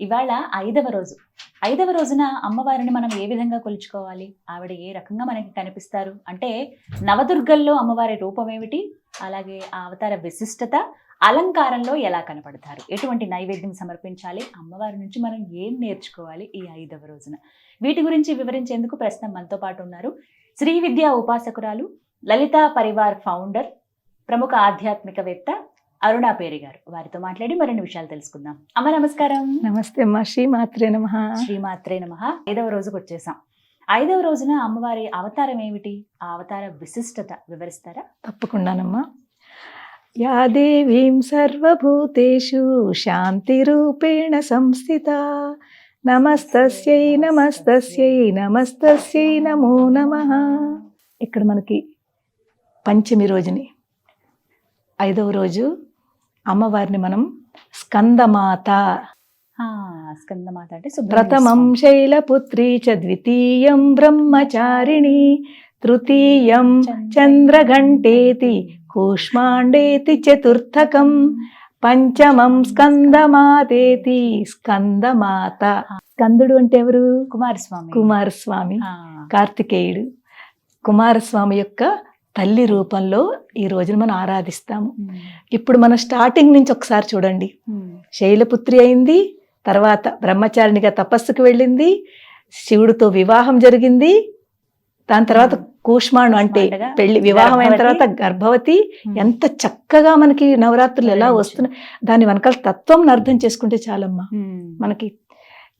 ఇవాళ 5వ రోజు. 5వ రోజున అమ్మవారిని మనం ఏ విధంగా కొలుచుకోవాలి? ఆవిడ ఏ రకంగా మనకి కనిపిస్తారు? అంటే నవదుర్గల్లో అమ్మవారి రూపం ఏమిటి? అలాగే ఆ అవతార విశిష్టత, అలంకారంలో ఎలా కనపడతారు? ఎటువంటి నైవేద్యం సమర్పించాలి? అమ్మవారి నుంచి మనం ఏం నేర్చుకోవాలి ఈ 5వ రోజున? వీటి గురించి వివరించేందుకు ప్రస్తుతం మనతో పాటు ఉన్నారు శ్రీ విద్యా ఉపాసకురాలు, లలితా పరివార్ ఫౌండర్, ప్రముఖ ఆధ్యాత్మికవేత్త అరుణా పేరి గారు. వారితో మాట్లాడి మరిన్ని విషయాలు తెలుసుకుందాం. అమ్మ నమస్కారం. నమస్తే అమ్మ. శ్రీమాత్రే నమః. శ్రీమాత్రే నమః. 5వ రోజుకు వచ్చేసాం. 5వ రోజున అమ్మవారి అవతారం ఏమిటి? ఆ అవతార విశిష్టత వివరిస్తారా? తప్పకుండానమ్మా. యా దేవీం సర్వభూతేషు శాంతిరూపేణ సంస్థిత నమస్తస్యై నమస్తస్యై నమస్తస్యై నమో నమః. ఇక్కడ మనకి పంచమి రోజుని 5వ రోజు అమ్మవారిని మనం స్కందమాత, స్కందమాత అంటే ప్రథమం శైలపుత్రీ చ ద్వితీయం బ్రహ్మచారిణి తృతీయం చంద్రఘంటేతి కూష్మాండేతి చతుర్థకం పంచమం స్కందమాతేతి స్కందమాత. స్కందుడు అంటే ఎవరు? కుమారస్వామి. కుమారస్వామి, కార్తికేయుడు. కుమారస్వామి యొక్క తల్లి రూపంలో ఈ రోజున మనం ఆరాధిస్తాము. ఇప్పుడు మన స్టార్టింగ్ నుంచి ఒకసారి చూడండి. శైలపుత్రి అయింది, తర్వాత బ్రహ్మచారిణిగా తపస్సుకు వెళ్ళింది, శివుడితో వివాహం జరిగింది, దాని తర్వాత కూష్మాండు అంటే పెళ్లి, వివాహం అయిన తర్వాత గర్భవతి. ఎంత చక్కగా మనకి నవరాత్రులు ఎలా వస్తున్నాయి, దాని వెనకాల తత్వం అర్థం చేసుకుంటే చాలమ్మా మనకి.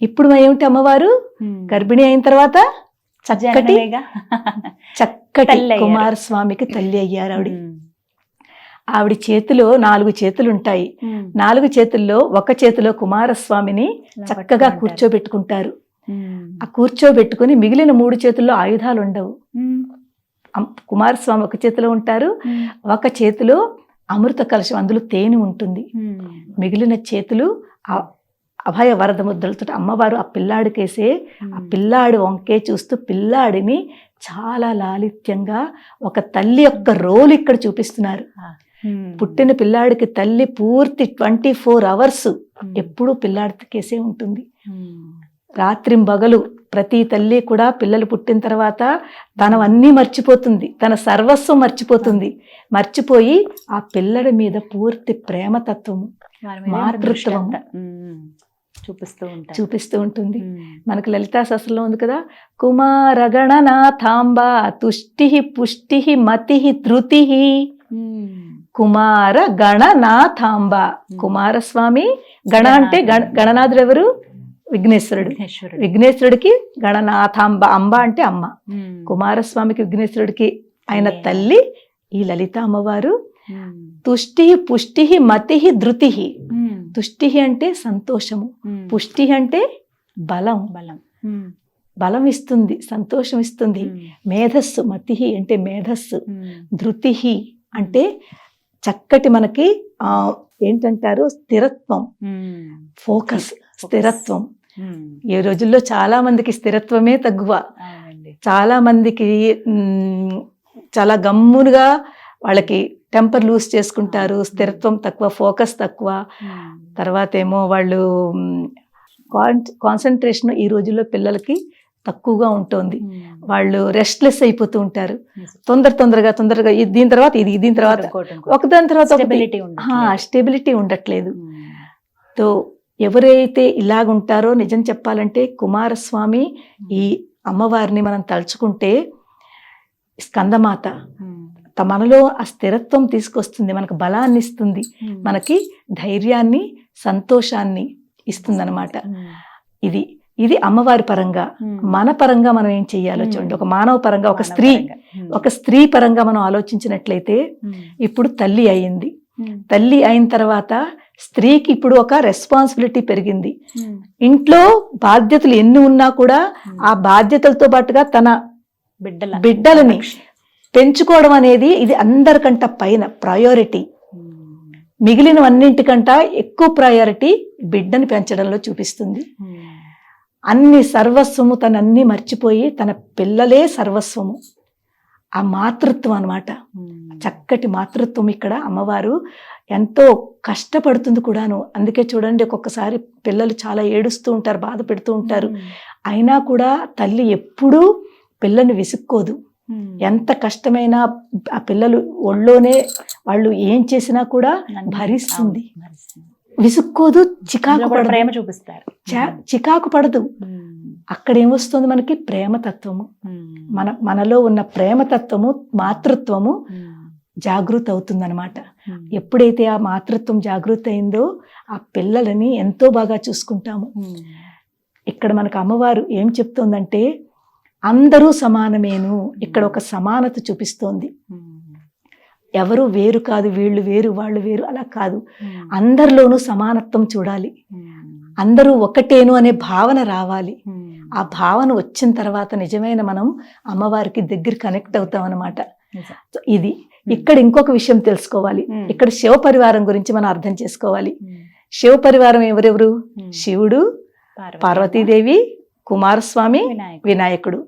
ఇప్పుడు ఏమిటి, అమ్మవారు గర్భిణి అయిన తర్వాత చక్కటి కుమారస్వామికి తల్లి అయ్యారు. ఆవిడ చేతిలో 4 చేతులు ఉంటాయి. 4 చేతుల్లో ఒక చేతిలో కుమారస్వామిని చక్కగా కూర్చోబెట్టుకుంటారు. ఆ కూర్చోబెట్టుకుని మిగిలిన 3 చేతుల్లో ఆయుధాలు ఉండవు. కుమారస్వామి ఒక చేతిలో ఉంటారు, ఒక చేతిలో అమృత కలశం, అందులో తేనె ఉంటుంది. మిగిలిన చేతులు అభయ వరద ముద్రలతో అమ్మవారు ఆ పిల్లాడికేసే, ఆ పిల్లాడు వంకే చూస్తూ పిల్లాడిని చాలా లాలిత్యంగా ఒక తల్లి యొక్క రోల్ ఇక్కడ చూపిస్తున్నారు. పుట్టిన పిల్లాడికి తల్లి పూర్తి 24 hours ఎప్పుడూ పిల్లాడికేసే ఉంటుంది. రాత్రింబగలు ప్రతి తల్లి కూడా పిల్లలు పుట్టిన తర్వాత తనవన్నీ మర్చిపోతుంది, తన సర్వస్వం మర్చిపోతుంది. మర్చిపోయి ఆ పిల్లడి మీద పూర్తి ప్రేమతత్వము, మాతృత్వం చూపిస్తూ ఉంటుంది. మనకు లలితా సహస్రంలో ఉంది కదా, కుమార గణనాథాంబ తుష్టి పుష్టి మతి ధృతి. కుమార గణనాథాంబ, కుమారస్వామి. గణ అంటే గణనాథుడు ఎవరు? విఘ్నేశ్వరుడు. విఘ్నేశ్వరుడికి గణనాథాంబ, అంబ అంటే అమ్మ. కుమారస్వామికి విఘ్నేశ్వరుడికి ఆయన తల్లి ఈ లలిత అమ్మవారు. తుష్టి పుష్టి మతి ధృతి. తుష్టి అంటే సంతోషము, పుష్టి అంటే బలం, బలం ఇస్తుంది, సంతోషం ఇస్తుంది. మేధస్సు, మతి అంటే మేధస్సు. ధృతి అంటే చక్కటి మనకి ఏంటంటారు, స్థిరత్వం, ఫోకస్, స్థిరత్వం. ఈ రోజుల్లో చాలా మందికి స్థిరత్వమే తక్కువ. చాలా మందికి చాలా గమ్మునుగా వాళ్ళకి టెంపర్ లూజ్ చేసుకుంటారు, స్థిరత్వం తక్కువ, ఫోకస్ తక్కువ. తర్వాత ఏమో వాళ్ళు కాన్సన్ట్రేషన్ ఈ రోజుల్లో పిల్లలకి తక్కువగా ఉంటుంది. వాళ్ళు రెస్ట్లెస్ అయిపోతూ ఉంటారు. తొందరగా దీని తర్వాత ఇది, దీని తర్వాత ఒకదాని తర్వాత స్టెబిలిటీ ఉండట్లేదు. తో ఎవరైతే ఇలాగుంటారో, నిజం చెప్పాలంటే కుమారస్వామి ఈ అమ్మవారిని మనం తలుచుకుంటే, స్కందమాత మనలో ఆ స్థిరత్వం తీసుకొస్తుంది, మనకు బలాన్ని ఇస్తుంది, మనకి ధైర్యాన్ని, సంతోషాన్ని ఇస్తుంది అనమాట. ఇది అమ్మవారి పరంగా. మన పరంగా మనం ఏం చెయ్యాలో చూడండి. ఒక మానవ పరంగా, ఒక స్త్రీ పరంగా మనం ఆలోచించినట్లయితే, ఇప్పుడు తల్లి అయింది. తల్లి అయిన తర్వాత స్త్రీకి ఇప్పుడు ఒక రెస్పాన్సిబిలిటీ పెరిగింది. ఇంట్లో బాధ్యతలు ఎన్ని ఉన్నా కూడా ఆ బాధ్యతలతో పాటుగా తన బిడ్డలని పెంచుకోవడం అనేది ఇది అందరికంట పైన ప్రయారిటీ. మిగిలినవన్నింటికంట ఎక్కువ ప్రయారిటీ బిడ్డని పెంచడంలో చూపిస్తుంది. అన్ని సర్వస్వము తనన్నీ మర్చిపోయి తన పిల్లలే సర్వస్వము. ఆ మాతృత్వం అన్నమాట, చక్కటి మాతృత్వం ఇక్కడ అమ్మవారు ఎంతో కష్టపడుతుంది కూడాను. అందుకే చూడండి, ఒక్కొక్కసారి పిల్లలు చాలా ఏడుస్తూ ఉంటారు, బాధ పెడుతూ ఉంటారు. అయినా కూడా తల్లి ఎప్పుడూ పిల్లని విసుక్కోదు. ఎంత కష్టమైనా ఆ పిల్లలు ఒళ్ళోనే వాళ్ళు ఏం చేసినా కూడా భరిస్తుంది, విసుక్కోదు, చికాకు పడదు, ప్రేమ చూపిస్తారు, చికాకు పడదు. అక్కడ ఏమొస్తుంది మనకి? ప్రేమతత్వము. మనలో ఉన్న ప్రేమతత్వము, మాతృత్వము జాగృతి అవుతుందన్నమాట. ఎప్పుడైతే ఆ మాతృత్వం జాగృతి అయిందో ఆ పిల్లలని ఎంతో బాగా చూసుకుంటాము. ఇక్కడ మనకు అమ్మవారు ఏం చెప్తోందంటే అందరూ సమానమేను. ఇక్కడ ఒక సమానత చూపిస్తోంది. ఎవరు వేరు కాదు, వీళ్ళు వేరు వాళ్ళు వేరు అలా కాదు. అందరిలోనూ సమానత్వం చూడాలి, అందరూ ఒకటేను అనే భావన రావాలి. ఆ భావన వచ్చిన తర్వాత నిజమైన మనం అమ్మవారికి దగ్గర కనెక్ట్ అవుతాం అన్నమాట. ఇది ఇక్కడ ఇంకొక విషయం తెలుసుకోవాలి. ఇక్కడ శివ పరివారం గురించి మనం అర్థం చేసుకోవాలి. శివ పరివారం ఎవరెవరు? శివుడు, పార్వతీదేవి, కుమారస్వామి, వినాయకుడు.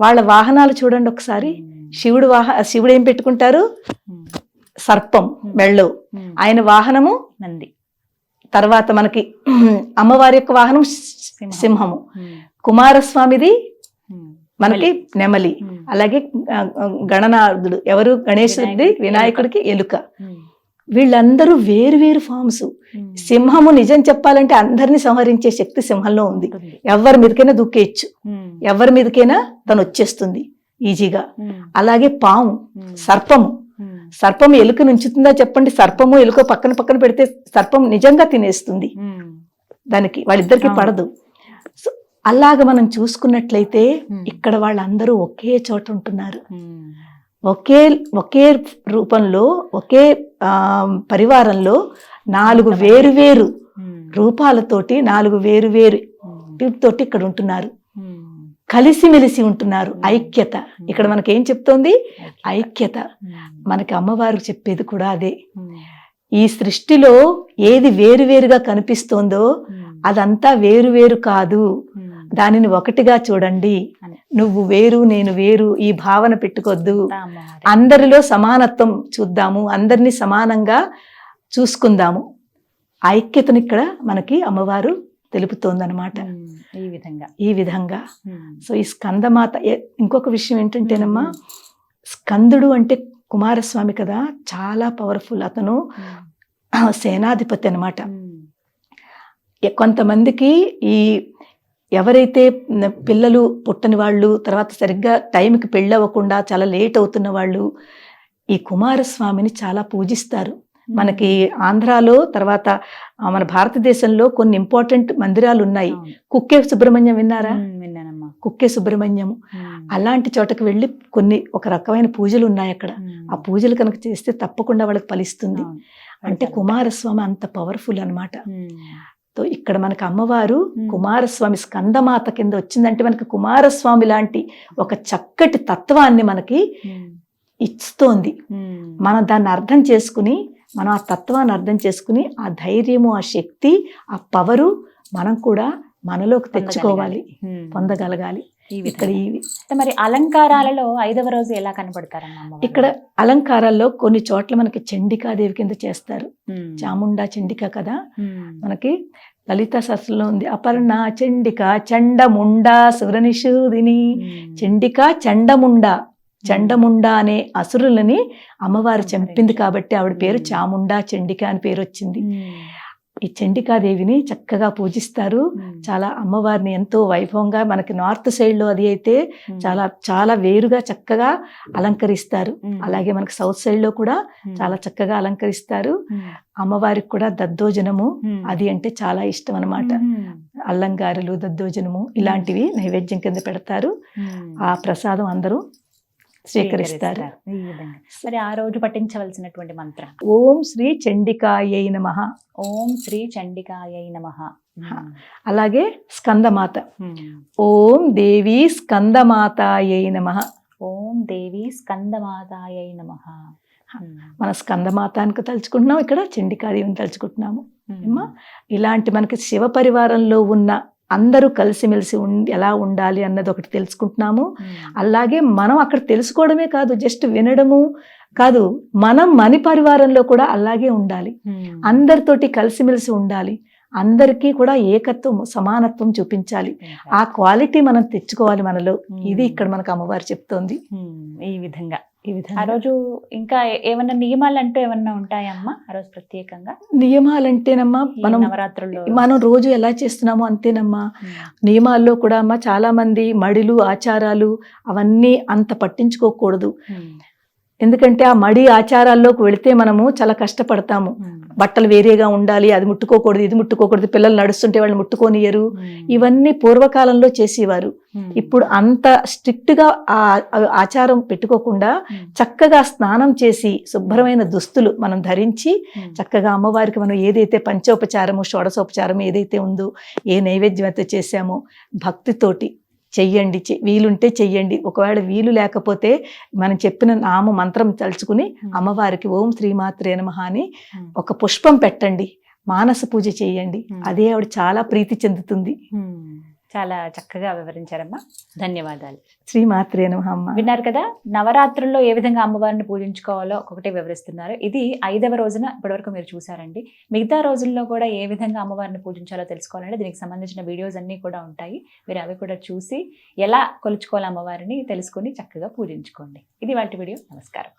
వాళ్ళ వాహనాలు చూడండి ఒకసారి. శివుడు ఏం పెట్టుకుంటారు? సర్పం మెళ్ళో. ఆయన వాహనము నంది. తర్వాత మనకి అమ్మవారి యొక్క వాహనం సింహము. కుమారస్వామిది మనకి నెమలి. అలాగే గణనాథుడు ఎవరు? గణేశుడి, వినాయకుడికి ఎలుక. వీళ్ళందరూ వేరు వేరు ఫామ్స్. సింహము నిజం చెప్పాలంటే అందరినీ సంహరించే శక్తి సింహంలో ఉంది. ఎవరి మీదకైనా దూకేయచ్చు, ఎవరి మీదకైనా తను వచ్చేస్తుంది ఈజీగా. అలాగే పాము, సర్పము ఎలుక నుంచుతుందా చెప్పండి? సర్పము ఎలుక పక్కన పక్కన పెడితే సర్పం నిజంగా తినేస్తుంది, దానికి వాళ్ళిద్దరికి పడదు. సో అలాగ మనం చూసుకున్నట్లయితే ఇక్కడ వాళ్ళందరూ ఒకే చోట ఉంటున్నారు. ఒకే రూపంలో, ఒకే పరివారంలో 4 వేరు రూపాలతోటి, 4 వేరు తోటి ఇక్కడ ఉంటున్నారు. కలిసిమెలిసి ఉంటున్నారు. ఐక్యత. ఇక్కడ మనకి ఏం చెప్తోంది? ఐక్యత. మనకి అమ్మవారు చెప్పేది కూడా అదే. ఈ సృష్టిలో ఏది వేరువేరుగా కనిపిస్తోందో అదంతా వేరు కాదు, దానిని ఒకటిగా చూడండి. నువ్వు వేరు, నేను వేరు, ఈ భావన పెట్టుకోద్దు. అందరిలో సమానత్వం చూద్దాము, అందరినీ సమానంగా చూసుకుందాము. ఐక్యతను ఇక్కడ మనకి అమ్మవారు తెలుపుతోందనమాట. ఈ విధంగా సో ఈ స్కందమాత. ఇంకొక విషయం ఏంటంటేనమ్మా, స్కందుడు అంటే కుమారస్వామి కదా, చాలా పవర్ఫుల్. అతను సేనాధిపతి అనమాట. కొంతమందికి ఈ ఎవరైతే పిల్లలు పుట్టని వాళ్ళు, తర్వాత సరిగ్గా టైంకి పెళ్ళి అవ్వకుండా చాలా లేట్ అవుతున్న వాళ్ళు ఈ కుమారస్వామిని చాలా పూజిస్తారు. మనకి ఆంధ్రాలో, తర్వాత మన భారతదేశంలో కొన్ని ఇంపార్టెంట్ మందిరాలు ఉన్నాయి. కుక్కే సుబ్రహ్మణ్యం విన్నారా? కుక్కే సుబ్రహ్మణ్యం. అలాంటి చోటకు వెళ్ళి ఒక రకమైన పూజలు ఉన్నాయి అక్కడ. ఆ పూజలు కనుక చేస్తే తప్పకుండా వాళ్ళకి ఫలిస్తుంది. అంటే కుమారస్వామి అంత పవర్ఫుల్ అన్నమాట. సో ఇక్కడ మనకు అమ్మవారు కుమారస్వామి స్కందమాత కింద వచ్చిందంటే మనకి కుమారస్వామి లాంటి ఒక చక్కటి తత్వాన్ని మనకి ఇస్తోంది. మనం దాన్ని అర్థం చేసుకుని, మనం ఆ తత్వాన్ని అర్థం చేసుకుని, ఆ ధైర్యము, ఆ శక్తి, ఆ పవరు మనం కూడా మనలోకి తెచ్చుకోవాలి, పొందగలగాలి. ఇక్కడ మరి అలంకారాలలో 5వ రోజు ఎలా కనపడతారమ్మా? ఇక్కడ అలంకారాల్లో కొన్ని చోట్ల మనకి చండికాదేవి కింద చేస్తారు. చాముండా చండిక కదా మనకి లలితా శాస్త్రంలో ఉంది. అపర్ణ చండిక చండముండా సురనిషూదిని. చండిక చండముండా అనే అసురులని అమ్మవారు చంపింది కాబట్టి ఆవిడ పేరు చాముండా చండిక అని పేరు వచ్చింది. ఈ చండికాదేవిని చక్కగా పూజిస్తారు. చాలా అమ్మవారిని ఎంతో వైభవంగా, మనకి నార్త్ సైడ్ లో అది అయితే చాలా చాలా వేరుగా చక్కగా అలంకరిస్తారు. అలాగే మనకి సౌత్ సైడ్ లో కూడా చాలా చక్కగా అలంకరిస్తారు. అమ్మవారికి కూడా దద్దోజనము అది అంటే చాలా ఇష్టం అన్నమాట. అల్లంగారులు, దద్దోజనము ఇలాంటివి నైవేద్యం కింద పెడతారు. ఆ ప్రసాదం అందరూ స్వీకరిస్తారు. మరి ఆ రోజు పఠించవలసినటువంటి మంత్రం ఓం శ్రీ చండికాయై నమః. ఓం శ్రీ చండికాయై నమః. అలాగే స్కందమాత. ఓం దేవి స్కందమాతాయై నమః. ఓం దేవి స్కందమాతాయై నమః. మన స్కందమాతానికి తలుచుకుంటున్నాం, ఇక్కడ చండికాదేవిని తలుచుకుంటున్నాము. ఇలాంటి మనకి శివ పరివారంలో ఉన్న అందరూ కలిసిమెలిసి ఎలా ఉండాలి అన్నది ఒకటి తెలుసుకుంటున్నాము. అలాగే మనం అక్కడ తెలుసుకోవడమే కాదు, జస్ట్ వినడము, కాదు, మనం మన పరివారంలో కూడా అలాగే ఉండాలి. అందరితోటి కలిసిమెలిసి ఉండాలి. అందరికీ కూడా ఏకత్వం, సమానత్వం చూపించాలి. ఆ క్వాలిటీ మనం తెచ్చుకోవాలి మనలో. ఇది ఇక్కడ మనకు అమ్మవారు చెప్తోంది. ఈ విధంగా ఆ రోజు ఇంకా ఏమన్నా నియమాలు అంటూ ఏమన్నా ఉంటాయమ్మా ఆ రోజు ప్రత్యేకంగా? నియమాలంటేనమ్మా మనం రోజు ఎలా చేస్తున్నామో అంతేనమ్మా. నియమాల్లో కూడా అమ్మా చాలా మంది మడిలు, ఆచారాలు అవన్నీ అంత పట్టించుకోకూడదు. ఎందుకంటే ఆ మడి ఆచారాల్లోకి వెళితే మనము చాలా కష్టపడతాము. బట్టలు వేరేగా ఉండాలి, అది ముట్టుకోకూడదు, ఇది ముట్టుకోకూడదు, పిల్లలు నడుస్తుంటే వాళ్ళు ముట్టుకోనియరు. ఇవన్నీ పూర్వకాలంలో చేసేవారు. ఇప్పుడు అంత స్ట్రిక్ట్ గా ఆ ఆచారం పెట్టుకోకుండా చక్కగా స్నానం చేసి శుభ్రమైన దుస్తులు మనం ధరించి చక్కగా అమ్మవారికి మనం ఏదైతే పంచోపచారము, షోడశోపచారము ఏదైతే ఉందో, ఏ నైవేద్యం అయితే చేశామో భక్తితోటి చెయ్యండి. వీలుంటే చెయ్యండి. ఒకవేళ వీలు లేకపోతే మనం చెప్పిన నామ మంత్రం తలుచుకుని అమ్మవారికి ఓం శ్రీమాత్రే నమః అని ఒక పుష్పం పెట్టండి, మానస పూజ చేయండి. అదే ఆవిడ చాలా ప్రీతి చెందుతుంది. చాలా చక్కగా వివరించారమ్మా, ధన్యవాదాలు. శ్రీమాత్రే నమః. విన్నారు కదా, నవరాత్రుల్లో ఏ విధంగా అమ్మవారిని పూజించుకోవాలో ఒక్కొక్కటి వివరిస్తున్నారు. ఇది 5వ రోజున ఇప్పటివరకు మీరు చూసారండి. మిగతా రోజుల్లో కూడా ఏ విధంగా అమ్మవారిని పూజించాలో తెలుసుకోవాలంటే దీనికి సంబంధించిన వీడియోస్ అన్నీ కూడా ఉంటాయి. మీరు అవి కూడా చూసి ఎలా కొలుచుకోవాలి అమ్మవారిని తెలుసుకొని చక్కగా పూజించుకోండి. ఇది వాటి వీడియో. నమస్కారం.